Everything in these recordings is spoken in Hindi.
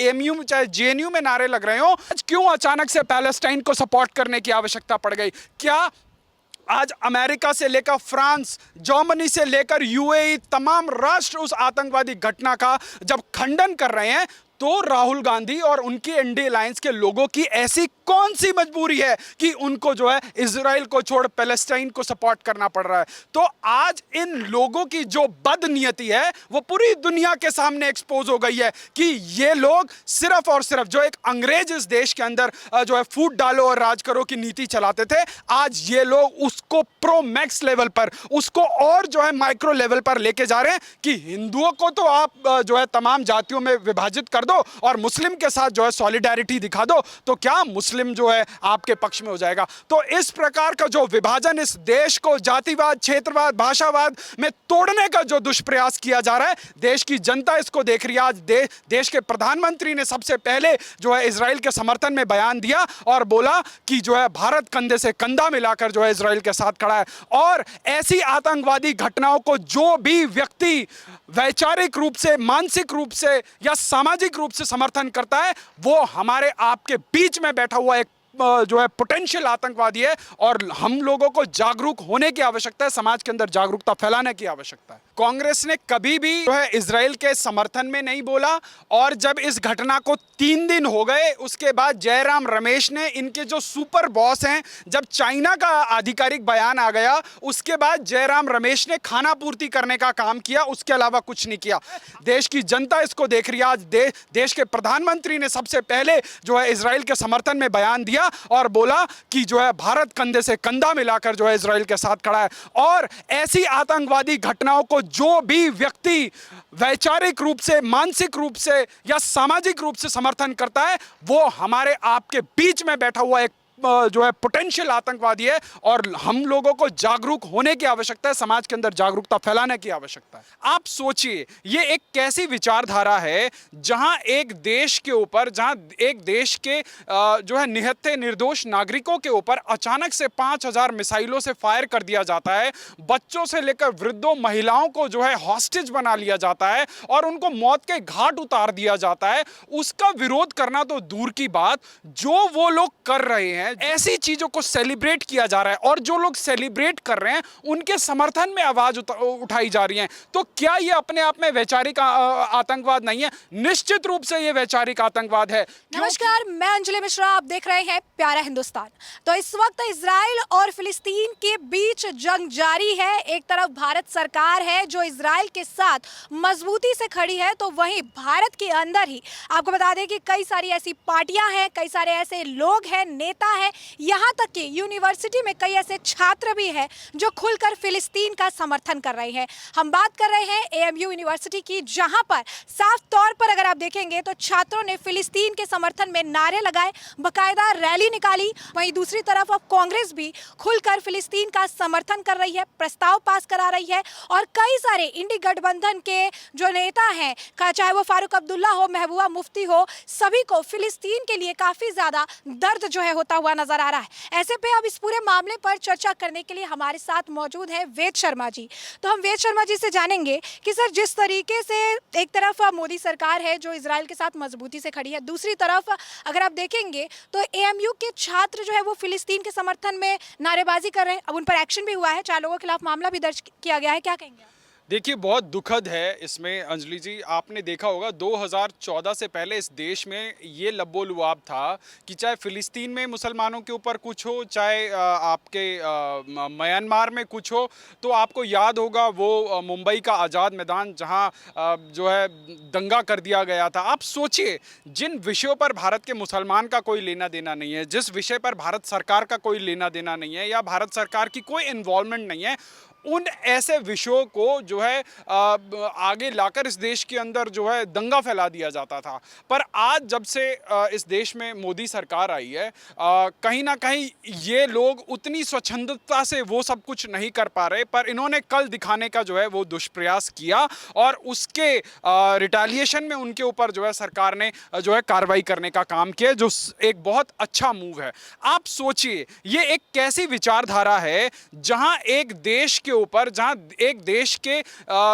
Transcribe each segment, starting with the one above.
एएमयू चाहे जेएनयू में नारे लग रहे हो, आज क्यों अचानक से पैलेस्टाइन को सपोर्ट करने की आवश्यकता पड़ गई? क्या आज अमेरिका से लेकर फ्रांस, जर्मनी से लेकर यूएई, तमाम राष्ट्र उस आतंकवादी घटना का जब खंडन कर रहे हैं, तो राहुल गांधी और उनकी इंडिया अलायंस के लोगों की ऐसी कौन सी मजबूरी है कि उनको जो है इजराइल को छोड़ पैलेस्टाइन को सपोर्ट करना पड़ रहा है? तो आज इन लोगों की जो बदनीयती है वो पूरी दुनिया के सामने एक्सपोज हो गई है कि ये लोग सिर्फ और सिर्फ जो एक अंग्रेज इस देश के अंदर जो है फूट डालो और राज करो की नीति चलाते थे, आज ये लोग उसको प्रो मैक्स लेवल पर, उसको और जो है माइक्रो लेवल पर लेके जा रहे हैं कि हिंदुओं को तो आप जो है तमाम जातियों में विभाजित कर दो और मुस्लिम के साथ जो है सॉलिडारिटी दिखा दो, तो क्या मुस्लिम जो है आपके पक्ष में हो जाएगा? तो इस प्रकार का जो विभाजन, इस देश को जातिवाद, क्षेत्रवाद, भाषावाद में तोड़ने का जो दुष्प्रयास किया जा रहा है, देश की जनता इसको देख रही है। आज देश के प्रधानमंत्री ने सबसे पहले जो है इजराइल के समर्थन में बयान दिया और बोला कि जो है भारत कंधे से कंधा मिलाकर जो है इजराइल के साथ खड़ा है। और ऐसी आतंकवादी घटनाओं को जो भी व्यक्ति वैचारिक रूप से, मानसिक रूप से या सामाजिक रूप से समर्थन करता है, वो हमारे आपके बीच में बैठा हुआ एक जो है पोटेंशियल आतंकवादी है। और हम लोगों को जागरूक होने की आवश्यकता है, समाज के अंदर जागरूकता फैलाने की आवश्यकता है। कांग्रेस ने कभी भी जो है इजराइल के समर्थन में नहीं बोला, और जब इस घटना को 3 दिन हो गए उसके बाद जयराम रमेश ने, इनके जो सुपर बॉस हैं, जब चाइना का आधिकारिक बयान आ गया उसके बाद जयराम रमेश ने खाना पूर्ति करने का काम किया, उसके अलावा कुछ नहीं किया। देश की जनता इसको देख रही है। आज देश के प्रधानमंत्री ने सबसे पहले जो है इजराइल के समर्थन में बयान दिया और बोला कि जो है भारत कंधे से कंधा मिलाकर जो है इजराइल के साथ खड़ा है। और ऐसी आतंकवादी घटनाओं को जो भी व्यक्ति वैचारिक रूप से, मानसिक रूप से या सामाजिक रूप से समर्थन करता है, वो हमारे आपके बीच में बैठा हुआ एक जो है पोटेंशियल आतंकवादी है। और हम लोगों को जागरूक होने की आवश्यकता है, समाज के अंदर जागरूकता फैलाने की आवश्यकता है। आप सोचिए, ये एक कैसी विचारधारा है जहां एक देश के ऊपर, जहां एक देश के जो है निहत्थे निर्दोष नागरिकों के ऊपर अचानक से 5000 मिसाइलों से फायर कर दिया जाता है, बच्चों से लेकर वृद्धों, महिलाओं को जो है हॉस्टेज बना लिया जाता है और उनको मौत के घाट उतार दिया जाता है। उसका विरोध करना तो दूर की बात, जो वो लोग कर रहे हैं, ऐसी चीजों को सेलिब्रेट किया जा रहा है और जो लोग सेलिब्रेट कर रहे हैं उनके समर्थन में आवाज उठाई जा रही है। तो क्या ये अपने आप में वैचारिक आतंकवाद नहीं है? निश्चित रूप से ये वैचारिक आतंकवाद है। नमस्कार, मैं अंजलि मिश्रा, आप देख रहे हैं प्यारा हिंदुस्तान। तो इस वक्त इजराइल और फिलिस्तीन के बीच जंग जारी है। एक तरफ भारत सरकार है जो इजराइल के साथ मजबूती से खड़ी है, तो वहीं भारत के अंदर ही आपको बता दें कि कई सारी ऐसी पार्टियां हैं, कई सारे ऐसे लोग हैं, नेता हैं, यहाँ तक कि यूनिवर्सिटी में कई ऐसे छात्र भी हैं जो खुलकर फिलिस्तीन का समर्थन कर रहे हैं। हम बात कर रहे हैं एएमयू यूनिवर्सिटी की, जहां पर साफ तौर पर अगर आप देखेंगे तो छात्रों ने फिलिस्तीन के समर्थन में नारे लगाए, बकायदा रैली निकाली। वहीं दूसरी तरफ अब कांग्रेस भी खुलकर फिलिस्तीन का समर्थन कर रही है, प्रस्ताव पास करा रही है और कई सारे इंडी गठबंधन के जो नेता हैं, चाहे वो फारूक अब्दुल्ला हो, महबूबा मुफ्ती हो, सभी को फिलिस्तीन के लिए काफी ज्यादा दर्द जो है होता हुआ नजर आ रहा है। ऐसे पे अब इस पूरे मामले पर चर्चा करने के लिए हमारे साथ मौजूद है वेद शर्मा जी। तो हम वेद शर्मा जी से जानेंगे कि सर, जिस तरीके से एक तरफ मोदी सरकार है जो इजराइल के साथ मजबूती से खड़ी है, दूसरी तरफ अगर आप देखेंगे तो एएमयू के छात्र जो है वो फिलिस्तीन के समर्थन में नारेबाजी कर रहे हैं। अब उन पर एक्शन भी हुआ है, 4 लोगों के खिलाफ मामला भी दर्ज किया गया है, क्या कहेंगे? देखिए, बहुत दुखद है इसमें अंजलि जी। आपने देखा होगा 2014 से पहले इस देश में ये लब्बो-लुआब था कि चाहे फ़िलिस्तीन में मुसलमानों के ऊपर कुछ हो, चाहे आपके म्यांमार में कुछ हो, तो आपको याद होगा वो मुंबई का आज़ाद मैदान जहां जो है दंगा कर दिया गया था। आप सोचिए, जिन विषयों पर भारत के मुसलमान का कोई लेना देना नहीं है, जिस विषय पर भारत सरकार का कोई लेना देना नहीं है या भारत सरकार की कोई इन्वॉल्वमेंट नहीं है, उन ऐसे विषयों को जो है आगे लाकर इस देश के अंदर जो है दंगा फैला दिया जाता था। पर आज जब से इस देश में मोदी सरकार आई है, कहीं ना कहीं ये लोग उतनी स्वच्छंदता से वो सब कुछ नहीं कर पा रहे, पर इन्होंने कल दिखाने का जो है वो दुष्प्रयास किया और उसके रिटेलिएशन में उनके ऊपर जो है सरकार ने जो है कार्रवाई करने का काम किया, जो एक बहुत अच्छा मूव है। आप सोचिए, ये एक कैसी विचारधारा है जहां एक देश के ऊपर, जहां एक देश के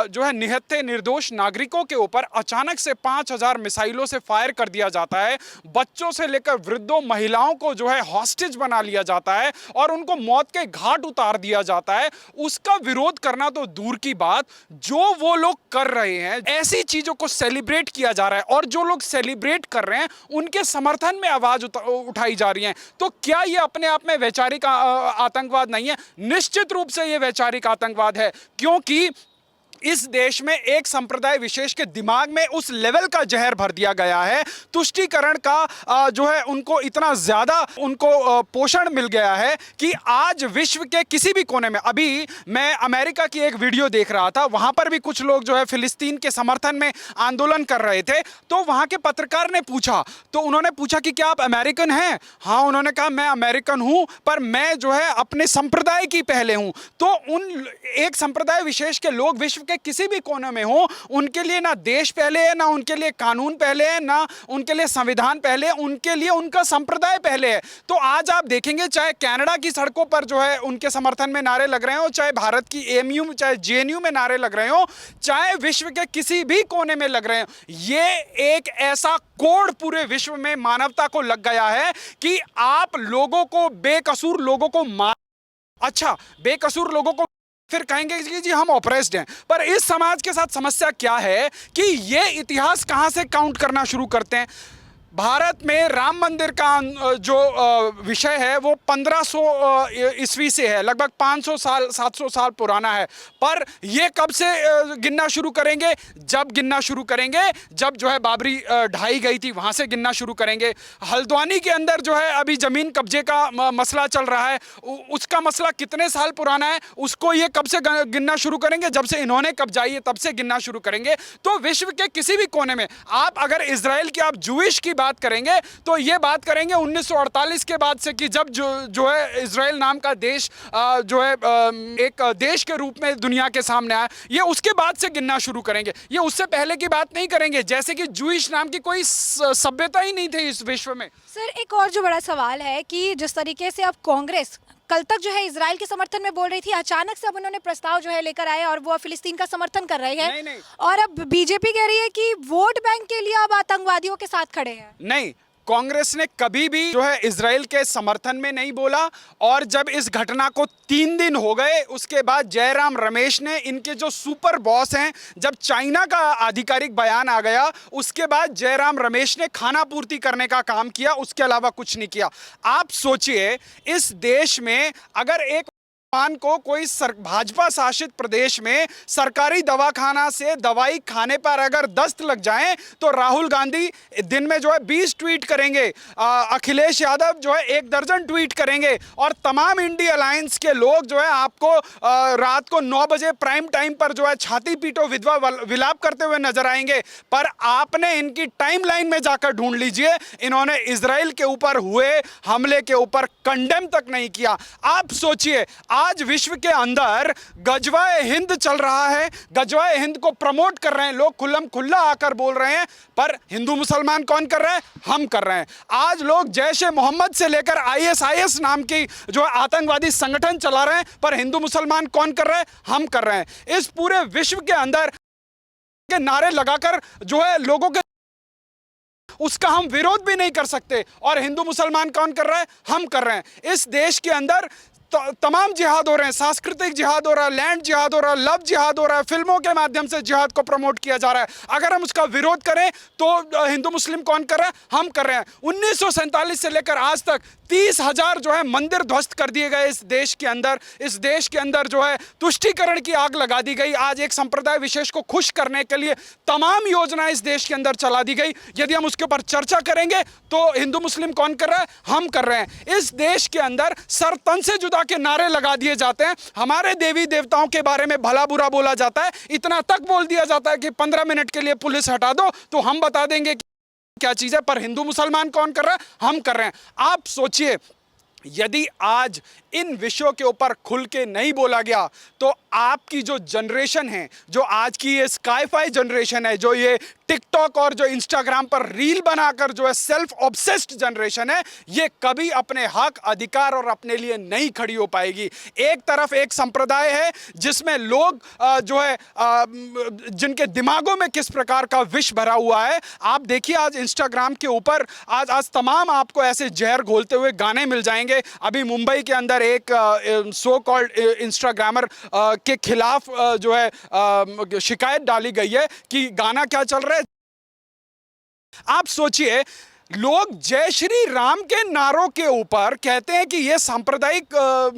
जो है निहत्थे निर्दोष नागरिकों के ऊपर अचानक से 5000 मिसाइलों से फायर कर दिया जाता है, बच्चों से लेकर वृद्धों महिलाओं को जो है हॉस्टेज बना लिया जाता है और उनको मौत के घाट उतार दिया जाता है, उसका विरोध करना तो दूर की बात, जो वो लोग कर रहे हैं ऐसी चीजों को सेलिब्रेट किया जा रहा है और जो लोग सेलिब्रेट कर रहे हैं उनके समर्थन में आवाज उठाई जा रही है। तो क्या ये अपने आप में वैचारिक आतंकवाद नहीं है? निश्चित रूप से ये वैचारिक आतंकवाद है, क्योंकि इस देश में एक संप्रदाय विशेष के दिमाग में उस लेवल का जहर भर दिया गया है, तुष्टीकरण का जो है उनको इतना ज्यादा उनको पोषण मिल गया है कि आज विश्व के किसी भी कोने में, अभी मैं अमेरिका की एक वीडियो देख रहा था, वहां पर भी कुछ लोग जो है फिलिस्तीन के समर्थन में आंदोलन कर रहे थे, तो वहां के पत्रकार ने पूछा, तो उन्होंने पूछा कि क्या आप अमेरिकन हैं? हाँ, उन्होंने कहा मैं अमेरिकन हूं, पर मैं जो है अपने संप्रदाय की पहले हूं। तो उन एक संप्रदाय विशेष के लोग विश्व के किसी भी कोने में हो, उनके लिए ना देश पहले है, ना उनके लिए कानून पहले है, ना उनके लिए संविधान पहले है, उनके लिए उनका संप्रदाय पहले है। तो आज आप देखेंगे चाहे कनाडा की सड़कों पर जो है उनके समर्थन में नारे लग रहे हो, चाहे भारत की एएमयू चाहे जेएनयू में नारे लग रहे हो, चाहे विश्व के किसी भी कोने में लग रहे हो, ये एक ऐसा कोड पूरे विश्व में मानवता को लग गया है कि आप लोगों को, बेकसूर लोगों को अच्छा, बेकसूर लोगों को फिर कहेंगे कि जी हम ऑप्रेस्ड हैं। पर इस समाज के साथ समस्या क्या है कि ये इतिहास कहां से काउंट करना शुरू करते हैं। भारत में राम मंदिर का जो विषय है वो 1500 ईस्वी से है, लगभग 500 साल 700 साल पुराना है। पर ये कब से गिनना शुरू करेंगे? जब गिनना शुरू करेंगे जब जो है बाबरी ढाई गई थी, वहाँ से गिनना शुरू करेंगे। हल्द्वानी के अंदर जो है अभी ज़मीन कब्जे का मसला चल रहा है, उसका मसला कितने साल पुराना है, उसको ये कब से गिनना शुरू करेंगे? जब से इन्होंने कब्जाई है तब से गिनना शुरू करेंगे। तो विश्व के किसी भी कोने में आप अगर इजराइल की, आप जूइश की बात करेंगे तो ये बात करेंगे 1948 के बाद से कि जब जो है इजराइल नाम का देश जो है एक देश के रूप में दुनिया के सामने आया, ये उसके बाद से गिनना शुरू करेंगे, ये उससे पहले की बात नहीं करेंगे। जैसे कि जूइश नाम की कोई सभ्यता ही नहीं थी इस विश्व में। सर, एक और जो बड़ा सवाल है कि जिस तरीके से अब कांग्रेस कल तक जो है इजराइल के समर्थन में बोल रही थी, अचानक से अब उन्होंने प्रस्ताव जो है लेकर आए और वो फिलिस्तीन का समर्थन कर रही है। नहीं। और अब बीजेपी कह रही है कि वोट बैंक के लिए अब आतंकवादियों के साथ खड़े हैं। नहीं, कांग्रेस ने कभी भी जो है इजराइल के समर्थन में नहीं बोला। और जब इस घटना को 3 दिन हो गए उसके बाद जयराम रमेश ने, इनके जो सुपर बॉस हैं, जब चाइना का आधिकारिक बयान आ गया उसके बाद जयराम रमेश ने खाना पूर्ति करने का काम किया, उसके अलावा कुछ नहीं किया। आप सोचिए इस देश में अगर एक को कोई भाजपा शासित प्रदेश में सरकारी दवाखाना से दवाई खाने पर अगर दस्त लग जाए तो राहुल गांधी दिन में जो है 20 ट्वीट करेंगे, अखिलेश यादव जो है 1 दर्जन ट्वीट करेंगे और तमाम इंडिया अलायंस के लोग जो है आपको रात को 9 बजे प्राइम टाइम पर जो है छाती पीटो विधवा विलाप करते हुए नजर आएंगे। पर आपने इनकी टाइमलाइन में जाकर ढूंढ लीजिए, इन्होंने इजराइल के ऊपर हुए हमले के ऊपर कंडेम तक नहीं किया। आप सोचिए आज विश्व के अंदर गजवाए हिंद चल रहा है, गजवाए हिंद को प्रमोट कर रहे हैं लोग, खुल्लम खुल्ला आकर बोल रहे हैं, पर हिंदू मुसलमान कौन कर रहा है? हम कर रहे हैं। आज लोग जैश ए मोहम्मद से लेकर आईएसआईएस नाम की जो आतंकवादी संगठन चला रहे हैं, पर हिंदू मुसलमान कौन कर रहे हैं? हम कर रहे हैं। इस पूरे विश्व के अंदर के नारे लगाकर जो है लोगों के उसका हम विरोध भी नहीं कर सकते, और हिंदू मुसलमान कौन कर रहा है? हम कर रहे हैं। इस देश के अंदर तमाम जिहाद हो रहे हैं, सांस्कृतिक जिहाद हो रहा है, लैंड जिहाद हो रहा है, लव जिहाद हो रहा है, फिल्मों के माध्यम से जिहाद को प्रमोट किया जा रहा है। अगर हम उसका विरोध करें तो हिंदू मुस्लिम कौन कर रहा है? हम कर रहे हैं। 1947 से लेकर आज तक 30,000 जो है मंदिर ध्वस्त कर दिए गए इस देश के अंदर। इस देश के अंदर जो है तुष्टीकरण की आग लगा दी गई। आज एक संप्रदाय विशेष को खुश करने के लिए तमाम योजना इस देश के अंदर चला दी गई। यदि हम उसके ऊपर चर्चा करेंगे तो हिंदू मुस्लिम कौन कर रहा है? हम कर रहे हैं। इस देश के अंदर सर तन से जुदा के नारे लगा दिए जाते हैं, हमारे देवी देवताओं के बारे में भला बुरा बोला जाता है, इतना तक बोल दिया जाता है कि 15 मिनट के लिए पुलिस हटा दो तो हम बता देंगे क्या चीज है। पर हिंदू मुसलमान कौन कर रहा है? हम कर रहे हैं। आप सोचिए यदि आज इन विषयों के ऊपर खुल के नहीं बोला गया तो आपकी जो जनरेशन है, जो आज की ये स्काई-फाई जनरेशन है, जो ये टिकटॉक और जो इंस्टाग्राम पर रील बनाकर जो है सेल्फ ऑब्सेस्ड जनरेशन है, ये कभी अपने हक, अधिकार और अपने लिए नहीं खड़ी हो पाएगी। एक तरफ एक संप्रदाय है जिसमें लोग जो है जिनके दिमागों में किस प्रकार का विष भरा हुआ है। आप देखिए आज इंस्टाग्राम के ऊपर आज तमाम आपको ऐसे जहर घोलते हुए गाने मिल जाएंगे। अभी मुंबई के अंदर एक सो कॉल्ड इंस्टाग्रामर के खिलाफ जो है शिकायत डाली गई है कि गाना क्या चल रहा है। आप सोचिए, लोग जय श्री राम के नारों के ऊपर कहते हैं कि ये सांप्रदायिक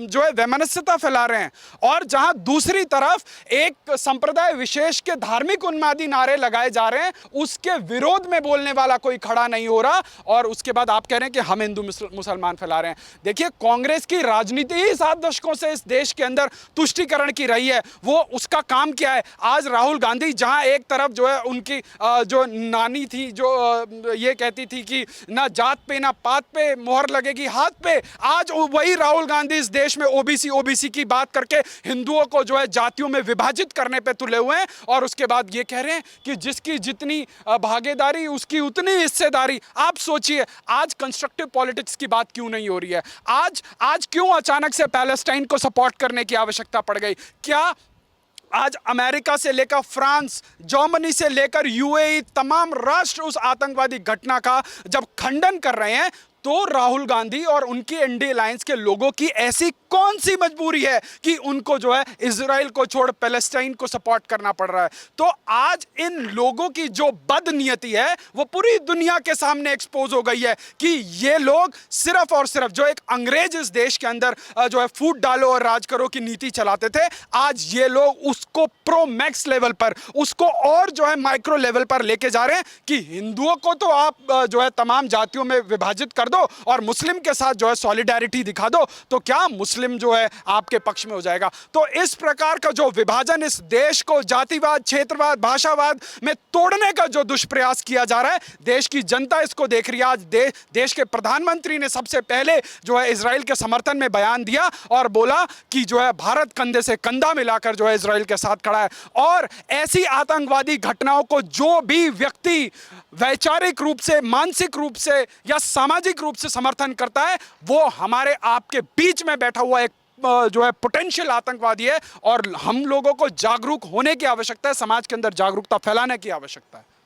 जो है वैमनस्यता फैला रहे हैं, और जहां दूसरी तरफ एक संप्रदाय विशेष के धार्मिक उन्मादी नारे लगाए जा रहे हैं, उसके विरोध में बोलने वाला कोई खड़ा नहीं हो रहा, और उसके बाद आप कह रहे हैं कि हम हिंदू मुसलमान फैला रहे हैं। देखिए, कांग्रेस की राजनीति ही 7 दशकों से इस देश के अंदर तुष्टीकरण की रही है। वो उसका काम क्या है? आज राहुल गांधी जहां एक तरफ जो है उनकी जो नानी थी, जो ये कहती थी कि ना जात पे ना पात पे मोहर लगेगी हाथ पे, आज वही राहुल गांधी इस देश में ओबीसी की बात करके हिंदुओं को जो है जातियों में विभाजित करने पे तुले हुए हैं, और उसके बाद ये कह रहे हैं कि जिसकी जितनी भागीदारी उसकी उतनी हिस्सेदारी। आप सोचिए, आज कंस्ट्रक्टिव पॉलिटिक्स की बात क्यों नहीं हो रही है? आज क्यों अचानक से पैलेस्टाइन को सपोर्ट करने की आवश्यकता पड़ गई? क्या आज अमेरिका से लेकर फ्रांस, जर्मनी से लेकर यूएई, तमाम राष्ट्र उस आतंकवादी घटना का जब खंडन कर रहे हैं, तो राहुल गांधी और उनकी एनडीए अलायंस के लोगों की ऐसी कौन सी मजबूरी है कि उनको जो है इजराइल को छोड़ पैलेस्टाइन को सपोर्ट करना पड़ रहा है? तो आज इन लोगों की जो बदनीयती है वो पूरी दुनिया के सामने एक्सपोज हो गई है कि ये लोग सिर्फ और सिर्फ जो एक अंग्रेज इस देश के अंदर जो है फूट डालो और राज करो की नीति चलाते थे, आज ये लोग उसको प्रो मैक्स लेवल पर, उसको और जो है माइक्रो लेवल पर लेके जा रहे हैं कि हिंदुओं को तो आप जो है तमाम जातियों में विभाजित कर दो और मुस्लिम के साथ जो है सॉलिडेरिटी दिखा दो, तो क्या मुस्लिम जो है आपके पक्ष में हो जाएगा? तो इस प्रकार का जो विभाजन, इस देश को जातिवाद, क्षेत्रवाद, भाषावाद में तोड़ने का जो दुष्प्रयास किया जा रहा है, देश की जनता इसको देख रही है। आज देश के प्रधानमंत्री ने सबसे पहले जो है इजराइल के समर्थन में बयान दिया और बोला कि जो है भारत कंधे से कंधा मिलाकर जो है इजराइल के साथ खड़ा है। और ऐसी आतंकवादी घटनाओं को जो भी व्यक्ति वैचारिक रूप से, मानसिक रूप से या सामाजिक रूप से समर्थन करता है, वो हमारे आपके बीच में बैठा हुआ एक जो है पोटेंशियल आतंकवादी है, और हम लोगों को जागरूक होने की आवश्यकता है, समाज के अंदर जागरूकता फैलाने की आवश्यकता है।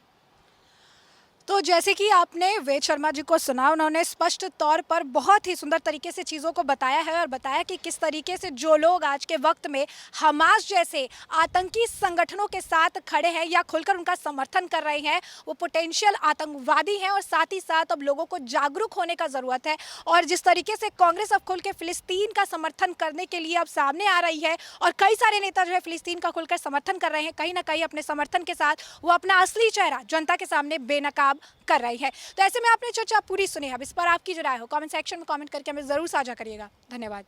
तो जैसे कि आपने वेद शर्मा जी को सुना, उन्होंने स्पष्ट तौर पर बहुत ही सुंदर तरीके से चीज़ों को बताया है और बताया कि किस तरीके से जो लोग आज के वक्त में हमास जैसे आतंकी संगठनों के साथ खड़े हैं या खुलकर उनका समर्थन कर रहे हैं, वो पोटेंशियल आतंकवादी हैं, और साथ ही साथ अब लोगों को जागरूक होने का ज़रूरत है। और जिस तरीके से कांग्रेस अब खुल के फ़िलिस्तीन का समर्थन करने के लिए अब सामने आ रही है, और कई सारे नेता जो है फ़िलिस्तीन का खुलकर समर्थन कर रहे हैं, कहीं ना कहीं अपने समर्थन के साथ वो अपना असली चेहरा जनता के सामने बेनकाब कर रही है। तो ऐसे में आपने चर्चा पूरी सुनी। अब इस पर आपकी जो राय हो कमेंट सेक्शन में कमेंट करके हमें ज़रूर साझा करिएगा। धन्यवाद।